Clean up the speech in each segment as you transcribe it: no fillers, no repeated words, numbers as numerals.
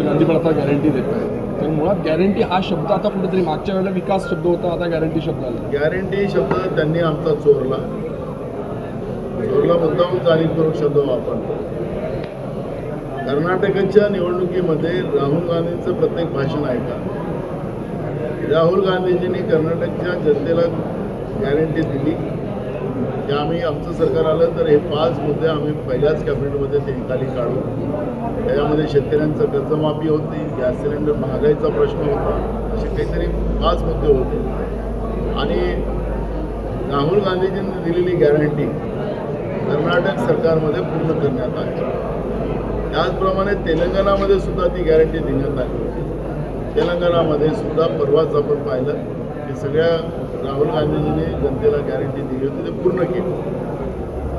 गांधी पण आता गॅरंटी देत आहे, तर मुळात गॅरंटी हा शब्द आता कुठेतरी मागच्या वेळेला विकास शब्द होता, आता गॅरंटी शब्द आला. गॅरंटी शब्द त्यांनी आमचा चोरला मुद्दाम जाणीवपूर्वक शब्द वापरतो. कर्नाटकच्या निवडणुकीमध्ये राहुल गांधींचं प्रत्येक भाषण ऐका. राहुल गांधीजींनी कर्नाटकच्या जनतेला गॅरंटी दिली की आम्ही आमचं सरकार आलं तर हे 5 मुद्दे आम्ही पहिल्याच कॅबिनेटमध्ये ते निकाली काढू. त्याच्यामध्ये शेतकऱ्यांचं कर्जमाफी होती, गॅस सिलेंडर महागाईचा प्रश्न होता, असे काहीतरी 5 मुद्दे होते. आणि राहुल गांधीजींनी दिलेली गॅरंटी कर्नाटक सरकारमध्ये पूर्ण करण्यात आली. त्याचप्रमाणे तेलंगणामध्ये सुद्धा ती गॅरंटी देण्यात आली. तेलंगणामध्ये सुद्धा परवाच आपण पाहिलं की सगळ्या राहुल गांधीजींनी जनतेला गॅरंटी दिली होती, ते पूर्ण केली.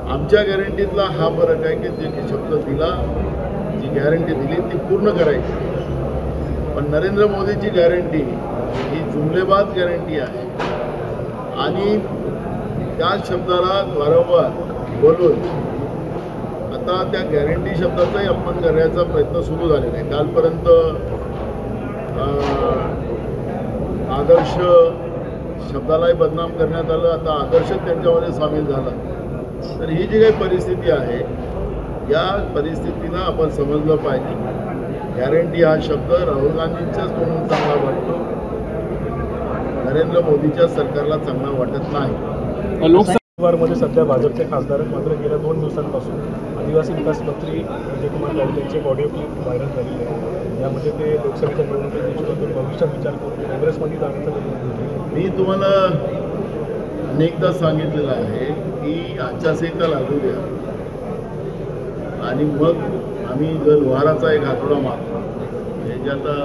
आमच्या गॅरंटीतला हा फरक आहे की जे शब्द दिला, जी गॅरंटी दिली ती पूर्ण करायची. पण नरेंद्र मोदीची गॅरंटी ही जुमलेबाज गॅरंटी आहे आणि त्या शब्दाला वारंवार बोलून आता त्या गॅरंटी शब्दाचाही अपमान करण्याचा प्रयत्न सुरू झालेला आहे. कालपर्यंत आदर्श शब्दालाही बदनाम करण्यात आलं, आता आदर्श त्यांच्यामध्ये सामील झाला. तर ही जी काही परिस्थिती आहे, या परिस्थितीला आपण समजलं पाहिजे. गॅरंटी हा शब्द राहुल गांधींच्याच म्हणून चांगला वाटतो, नरेंद्र मोदीच्या सरकारला चांगला वाटत नाही. लोकसभेमध्ये सध्या भाजपचे खासदार मात्र गेल्या 2 दिवसांपासून आदिवासी विकास मंत्री विजयकुमार गावित यांची ऑडिओ क्लिप व्हायरल झालेली आहे. यामध्ये ते लोकसभेच्या निवडणुकीच्या दृष्टीकोनातून भविष्यात विचार करून काँग्रेसमध्ये जाण्याचं. मी तुम्हाला अनेकदा सांगितलेलं आहे की आचारसंहिता लागू द्या आणि मग आम्ही जर व्यवहाराचा एक आठवडा मागतो. जे आता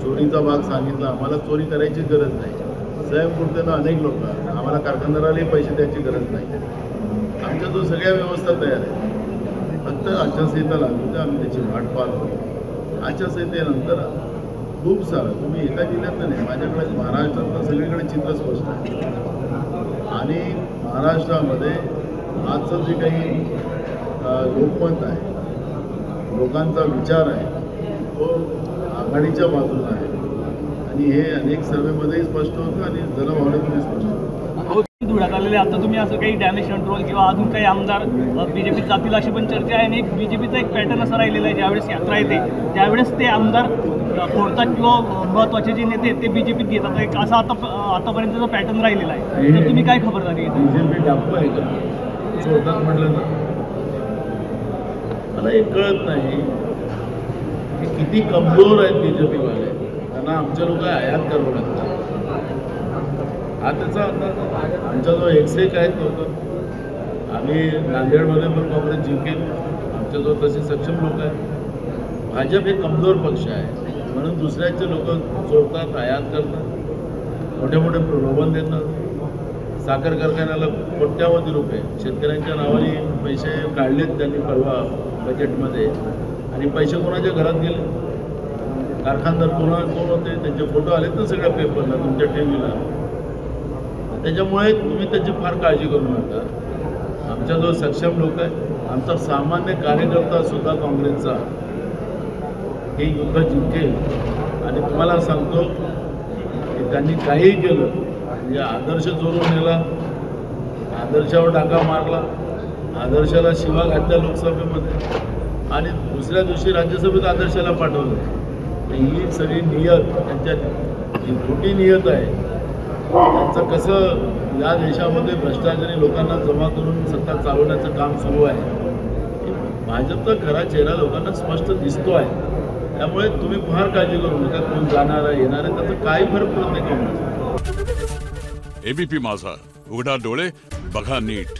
चोरीचा भाग सांगितला, आम्हाला चोरी करायची गरज नाही. स्वयंपूर्तीनं अनेक लोक, आम्हाला कारखानदारालाही पैसे द्यायची गरज नाही. आमच्या जो सगळ्या व्यवस्था तयार आहे, फक्त आचारसंहिता लागू द्या, आम्ही त्याची वाट पाहतो. आचारसंहितेनंतर खूप सारं, तुम्ही एका जिल्ह्यात नाही, माझ्याकडे महाराष्ट्रातलं सगळीकडे चित्र स्पष्ट आहे. आणि महाराष्ट्रामध्ये आजचं जे काही लोकमत आहे, लोकांचा विचार आहे, तो आघाडीच्या बाजूला आहे. आणि हे अनेक सर्वेमध्येही स्पष्ट होतं आणि जनभावनेतही स्पष्ट होतं. धुळ्यात आलेले आता तुम्ही असं काही डॅमेज कंट्रोल किंवा अजून काही आमदार बीजेपीत जातील अशी पण चर्चा आहे. आणि एक बीजेपीचा एक पॅटर्न असा राहिलेला आहे, ज्यावेळेस यात्रा येते त्यावेळेस ते आमदार फोडतात किंवा महत्त्वाचे जे नेते ते बीजेपीत घेतात. एक असा आतापर्यंतचा पॅटर्न राहिलेला आहे. तर तुम्ही काय खबरदारी घेता? बीजेपी डाकू आहे का सोडतात म्हटलं ना? मला हे कळत नाही की किती कमजोर आहेत बीजेपीवाले. त्यांना आमचे लोक आयात करावं लागतात. हा त्याचा आता आमच्याजवळ 101 आहेत लोक. आम्ही नांदेडमध्ये पण काँग्रेस जिंकेल, आमच्याजवळ तसे सक्षम लोक आहेत. भाजप हे कमजोर पक्ष आहे म्हणून दुसऱ्याचे लोक चोरतात, आयात करतात, मोठे मोठे प्रलोभन देतात. साखर कारखान्याला कोट्यावधी रुपये शेतकऱ्यांच्या नावाने पैसे काढलेत त्यांनी परवा बजेटमध्ये. आणि पैसे कोणाच्या घरात गेले? कारखानदार कोण होते त्यांचे फोटो आले तर सगळ्या पेपरला, तुमच्या टीव्हीला. त्याच्यामुळे तुम्ही त्याची फार काळजी करू नका. आमच्याजवळ सक्षम लोक आहेत. आमचा सामान्य कार्यकर्ता सुद्धा काँग्रेसचा हे युद्ध जिंकेल. आणि तुम्हाला सांगतो की त्यांनी काहीही केलं म्हणजे आदर्श चोरून नेला, आदर्शावर डाका मारला, आदर्शाला शिवा घातल्या लोकसभेमध्ये आणि दुसऱ्या दिवशी राज्यसभेत आदर्शाला पाठवलं. ही सगळी नियत, त्यांच्यात जी खोटी नियत आहे, त्यांचं कसं या देशामध्ये भ्रष्टाचारी लोकांना जमा करून सत्ता चालवण्याचं काम सुरू आहे. भाजपचा खरा चेहरा लोकांना स्पष्ट दिसतो आहे. त्यामुळे तुम्ही फार काळजी करू नका. कोण जाणार आहे येणार आहे त्याचा काही फरक पडत नाही काँग्रेस. एबीपी माझा, उघडा डोळे बघा नीट.